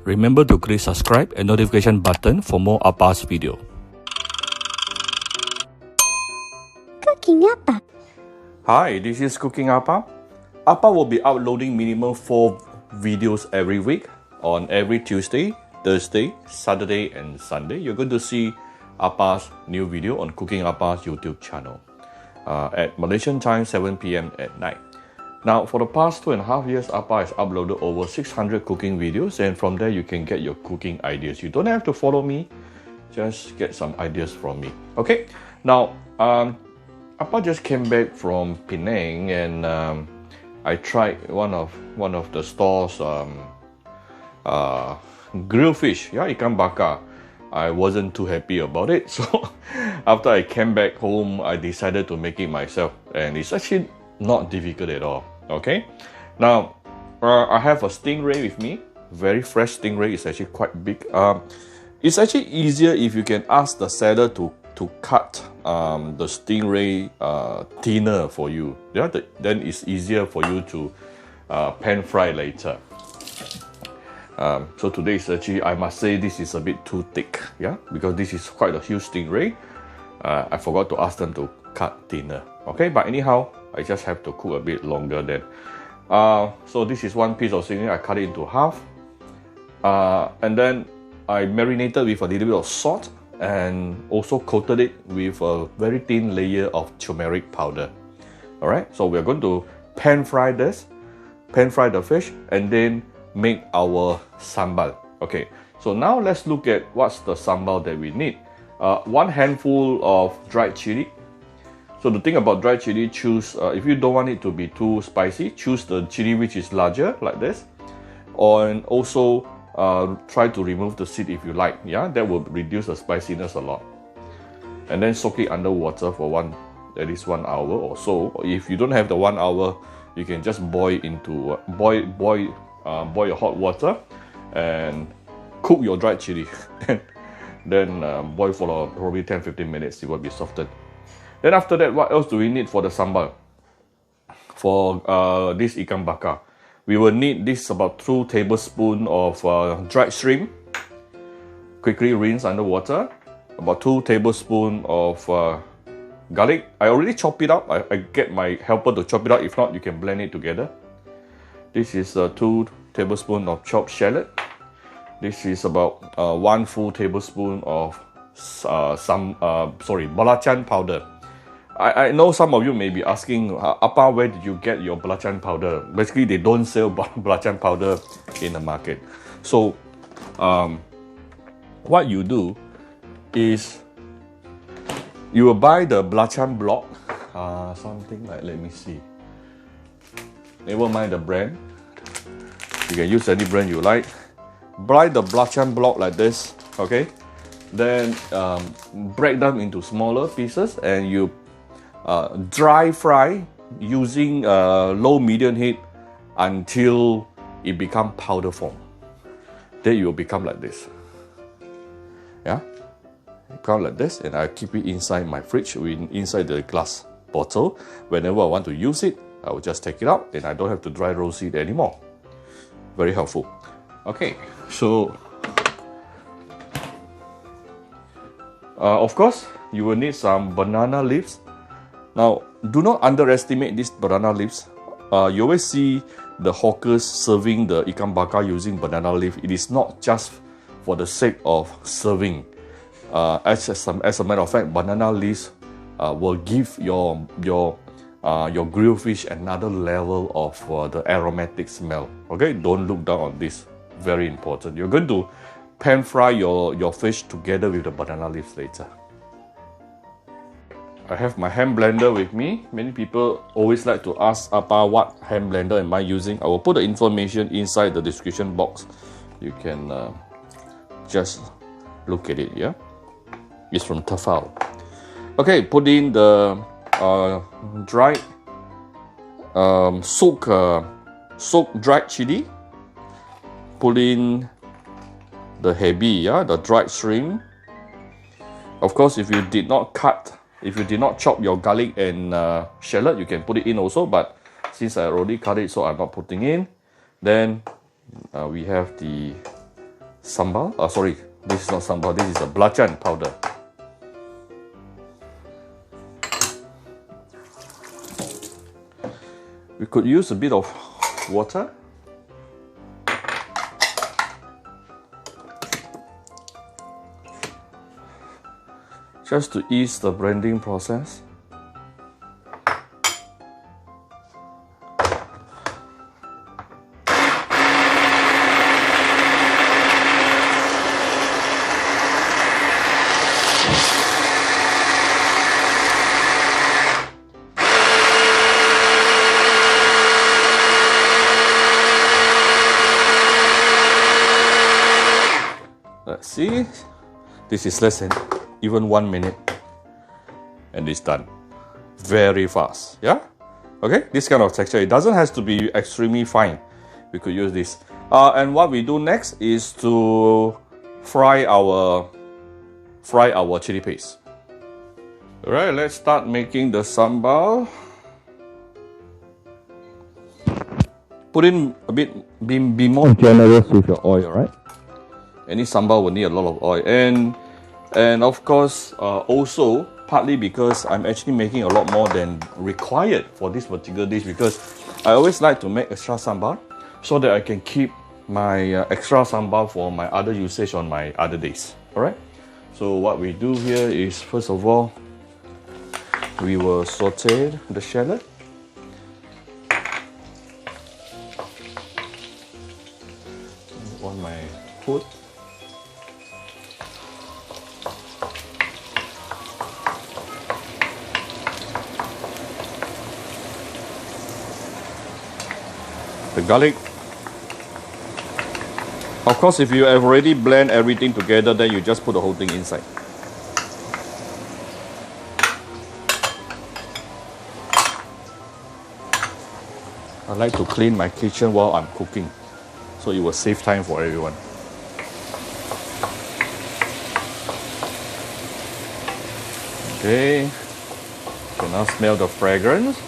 Remember to click subscribe and notification button for more Appa's video. Cooking Appa. Hi, this is Cooking Appa. Appa will be uploading minimum 4 videos every week on every Tuesday, Thursday, Saturday and Sunday. You're going to see Appa's new video on Cooking Appa's YouTube channel at Malaysian time 7 p.m. at night. Now, for the past 2.5 years, Appa has uploaded over 600 cooking videos, and from there you can get your cooking ideas. You don't have to follow me, just get some ideas from me. Okay, now Appa just came back from Penang, and I tried one of the stores grilled fish, ikan bakar. I wasn't too happy about it, so after I came back home, I decided to make it myself, and it's actually not difficult at all. Okay, now I have a stingray with me, very fresh stingray. It's actually quite big. It's actually easier if you can ask the seller to cut the stingray thinner for you. Yeah, then it's easier for you to pan fry later. So today is actually, I must say, this is a bit too thick, yeah, because this is quite a huge stingray. I forgot to ask them to cut thinner. Okay, but anyhow, I just have to cook a bit longer then. So this is one piece of stingray. I cut it into half, and then I marinated with a little bit of salt and also coated it with a very thin layer of turmeric powder. All right, so we're going to pan fry the fish, and then make our sambal. Okay, so now let's look at what's the sambal that we need. 1 handful of dried chili. So the thing about dried chili, choose if you don't want it to be too spicy, choose the chili which is larger like this, and also try to remove the seed if you like. Yeah, that will reduce the spiciness a lot. And then soak it under water for at least 1 hour or so. If you don't have the 1 hour, you can just boil your hot water and cook your dried chili. Then boil for probably 10-15 minutes. It will be softened. Then after that, what else do we need for the sambal? For this ikan bakar, we will need this about 2 tablespoons of dried shrimp. Quickly rinse under water. About 2 tablespoons of garlic. I already chop it up. I get my helper to chop it up. If not, you can blend it together. This is 2 tablespoons of chopped shallot. This is about 1 full tablespoon of belacan powder. I know some of you may be asking, Appa, where did you get your belacan powder? Basically, they don't sell belacan powder in the market. So, what you do is you will buy the belacan block, something like, let me see. Never mind the brand. You can use any brand you like. Buy the belacan block like this, okay? Then break them into smaller pieces, and you dry fry using low-medium heat until it becomes powder form. Then it will become like this. Yeah, become like this, and I keep it inside my fridge, inside the glass bottle. Whenever I want to use it, I will just take it out, and I don't have to dry roast it anymore. Very helpful. Okay, so of course you will need some banana leaves. Now, do not underestimate these banana leaves. You always see the hawkers serving the ikan bakar using banana leaf. It is not just for the sake of serving. As a matter of fact, banana leaves will give your grilled fish another level of the aromatic smell. Okay, don't look down on this. Very important. You're going to pan fry your fish together with the banana leaves later. I have my hand blender with me. Many people always like to ask Appa, what hand blender am I using? I will put the information inside the description box. You can just look at it. Yeah, it's from Tefal. Okay, put in the dried soaked dried chili. Put in the the dried shrimp. Of course, if you did not chop your garlic and shallot, you can put it in also, but since I already cut it, so I'm not putting in. Then we have the sambal. Sorry, this is not sambal, this is a belacan powder. We could use a bit of water. Just to ease the blending process. Let's see, this is less than even 1 minute and it's done. Very fast, yeah? Okay, this kind of texture, it doesn't have to be extremely fine. We could use this. And what we do next is to fry our chili paste. Alright, let's start making the sambal. Put in a bit, be more generous with your oil, right? Any sambal will need a lot of oil, and of course also partly because I'm actually making a lot more than required for this particular dish, because I always like to make extra sambal so that I can keep my extra sambal for my other usage on my other days. Alright, so what we do here is, first of all, we will saute the shallot. On my hood. The garlic. Of course, if you have already blend everything together, then you just put the whole thing inside. I like to clean my kitchen while I'm cooking, so it will save time for everyone. Okay, you can now smell the fragrance.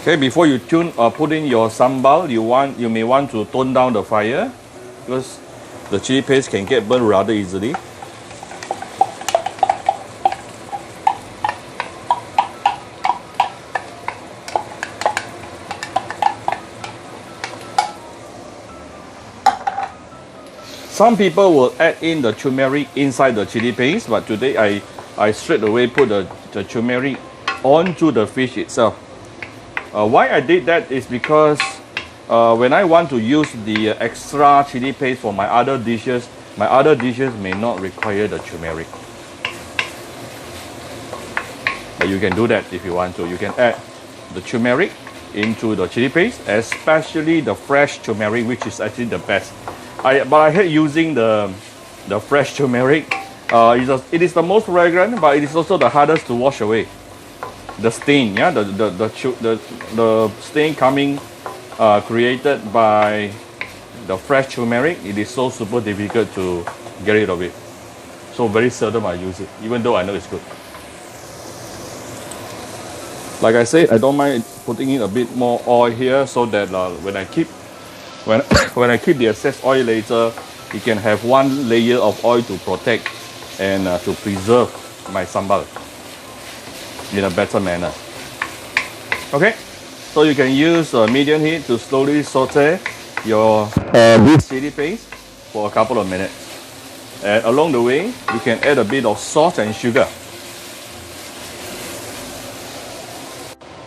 Okay, before you put in your sambal, you may want to tone down the fire, because the chili paste can get burned rather easily. Some people will add in the turmeric inside the chili paste, but today I straight away put the turmeric onto the fish itself. Why I did that is because when I want to use the extra chili paste for my other dishes may not require the turmeric. But you can do that if you want to. You can add the turmeric into the chili paste, especially the fresh turmeric, which is actually the best. But I hate using the fresh turmeric. It is the most fragrant, but it is also the hardest to wash away. The stain, yeah, the stain coming created by the fresh turmeric, it is so super difficult to get rid of it. So very seldom I use it, even though I know it's good. Like I said, I don't mind putting in a bit more oil here, so that when I keep the excess oil later, it can have one layer of oil to protect and to preserve my sambal in a better manner. Okay, so you can use medium heat to slowly saute your chili paste for a couple of minutes. And along the way, you can add a bit of salt and sugar.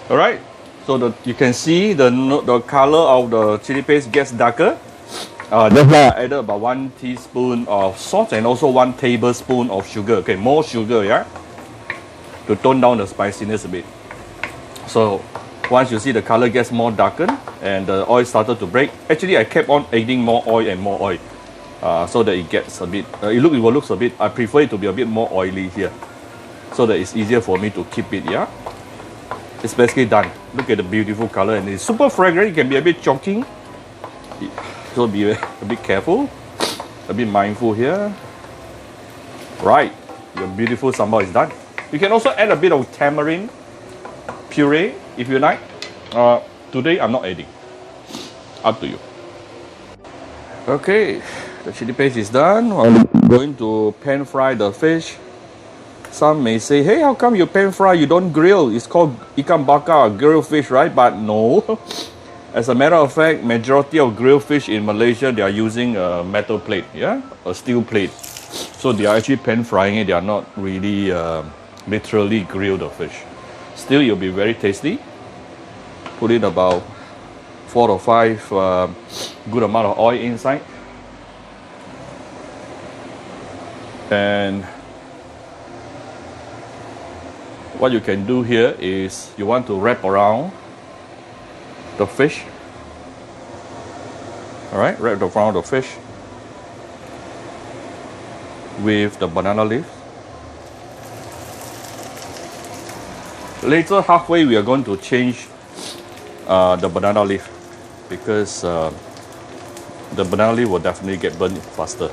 All right, so you can see the color of the chili paste gets darker. That's why I added about 1 teaspoon of salt and also 1 tablespoon of sugar. Okay, more sugar, yeah, to tone down the spiciness a bit. So once you see the color gets more darkened and the oil started to break, actually I kept on adding more oil and more oil, so that it gets a bit, it looks a bit, I prefer it to be a bit more oily here, so that it's easier for me to keep it, yeah. It's basically done. Look at the beautiful color, and it's super fragrant. It can be a bit choking, so be a bit careful, a bit mindful here. Right, your beautiful sambal is done. You can also add a bit of tamarind puree if you like. Today I'm not adding. Up to you. Okay, the chili paste is done. I'm going to pan fry the fish. Some may say, hey, how come you pan fry, you don't grill? It's called Ikan bakar, grilled fish, right? But no. As a matter of fact, majority of grilled fish in Malaysia, they are using a metal plate, yeah? A steel plate. So they are actually pan frying it. They are not really literally grill the fish. Still, it'll be very tasty. Put in about 4 or 5 good amount of oil inside. And what you can do here is you want to wrap around the fish. Alright, wrap around the fish with the banana leaf. Later, halfway, we are going to change the banana leaf because the banana leaf will definitely get burnt faster.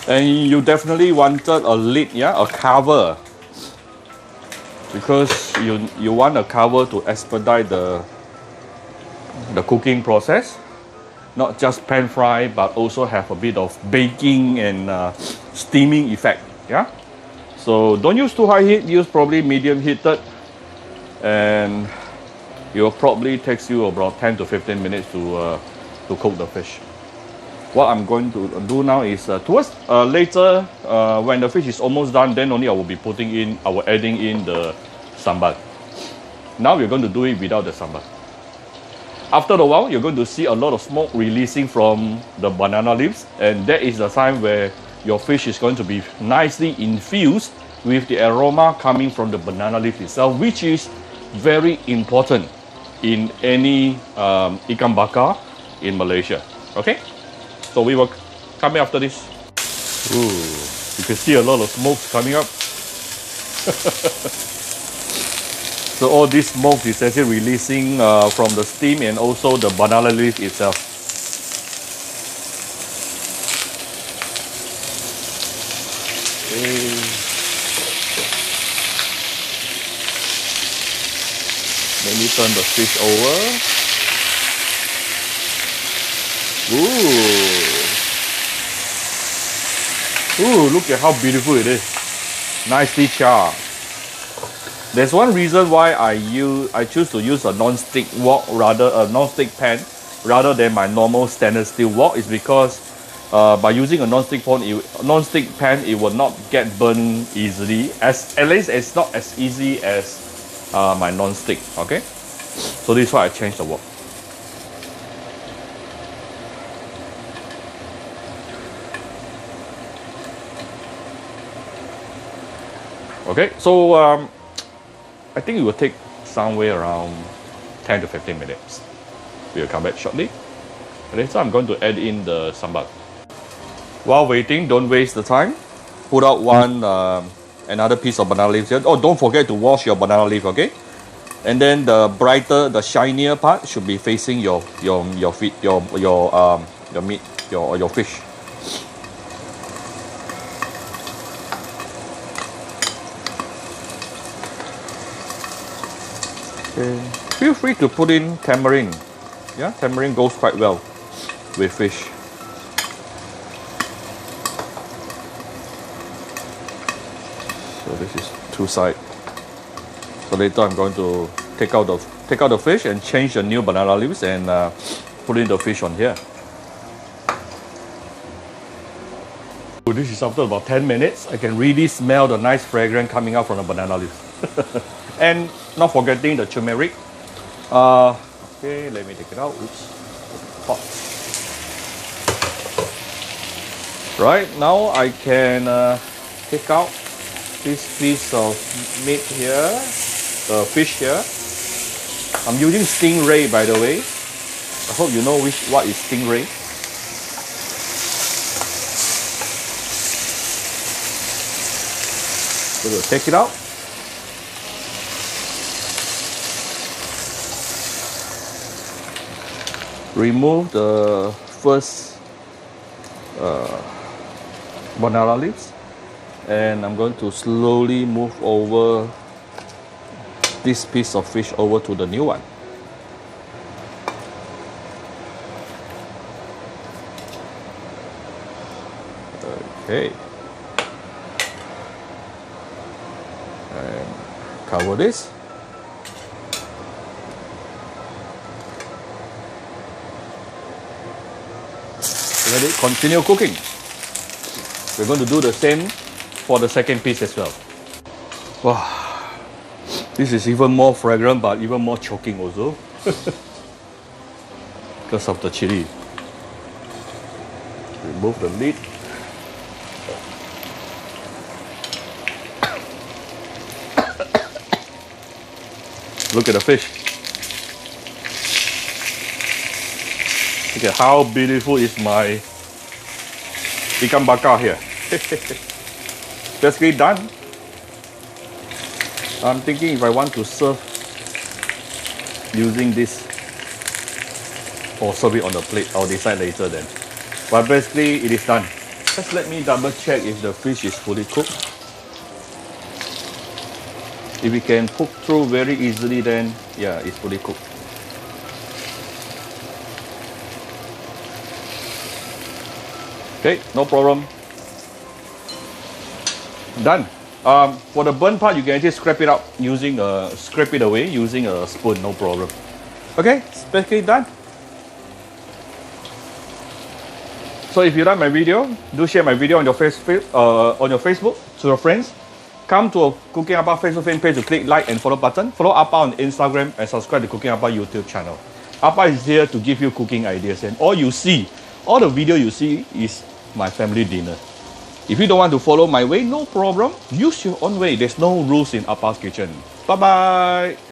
And you definitely wanted a lid, yeah, a cover, because you want a cover to expedite the cooking process, not just pan fry, but also have a bit of baking and steaming effect, yeah. So don't use too high heat, use probably medium heated, and it will probably takes you about 10 to 15 minutes to cook the fish. What I'm going to do now is towards later, when the fish is almost done, then only I will be adding in the sambal. Now we're going to do it without the sambal. After a while, you're going to see a lot of smoke releasing from the banana leaves, and that is the time where your fish is going to be nicely infused with the aroma coming from the banana leaf itself, which is very important in any ikan bakar in Malaysia. Okay? So we will come after this. Ooh, you can see a lot of smoke coming up. So all this smoke is actually releasing from the steam and also the banana leaf itself. Okay. Let me turn the fish over. Ooh, look at how beautiful it is. Nicely charred. There's one reason why I choose to use a non-stick pan rather than my normal stainless steel wok, is because by using a non-stick pan, it will not get burned easily. At least it's not as easy as my non-stick. Okay, so this is why I changed the wok. Okay, so I think it will take somewhere around 10 to 15 minutes. We'll come back shortly. Okay, so I'm going to add in the sambal. While waiting, don't waste the time. Put out another piece of banana leaf here. Oh, don't forget to wash your banana leaf, okay? And then the brighter, the shinier part should be facing your feet, your meat, your fish. Okay. Feel free to put in tamarind. Yeah, tamarind goes quite well with fish. So this is two sides. So later I'm going to take out the fish and change the new banana leaves and put in the fish on here. So this is after about 10 minutes. I can really smell the nice fragrance coming out from the banana leaves. And not forgetting the turmeric. Okay, let me take it out. Oops. Hot. Right, now I can take out this piece of meat here, fish here. I'm using stingray, by the way. I hope you know what is stingray. So we'll take it out. Remove the first banana leaves, and I'm going to slowly move over this piece of fish over to the new one. Okay. And cover this. Let it continue cooking. We're going to do the same for the second piece as well. Wow. This is even more fragrant, but even more choking also. Because of the chili. Remove the lid. Look at the fish. Look at how beautiful is my Ikan bakar here. Basically done. I'm thinking if I want to serve using this or serve it on the plate, I'll decide later then. But basically it is done. Just let me double check if the fish is fully cooked. If it can cook through very easily, then yeah, it's fully cooked. Okay, no problem. Done. For the burnt part, you can just scrape it out using scrape it away using a spoon, no problem. Okay, it's basically done. So if you like my video, do share my video on your Facebook to your friends. Come to a Cooking Appa Facebook fan page to click like and follow button. Follow Appa on Instagram and subscribe to Cooking Appa YouTube channel. Appa is here to give you cooking ideas, and all the video you see is my family dinner. If you don't want to follow my way, no problem. Use your own way. There's no rules in Appa's kitchen. Bye bye.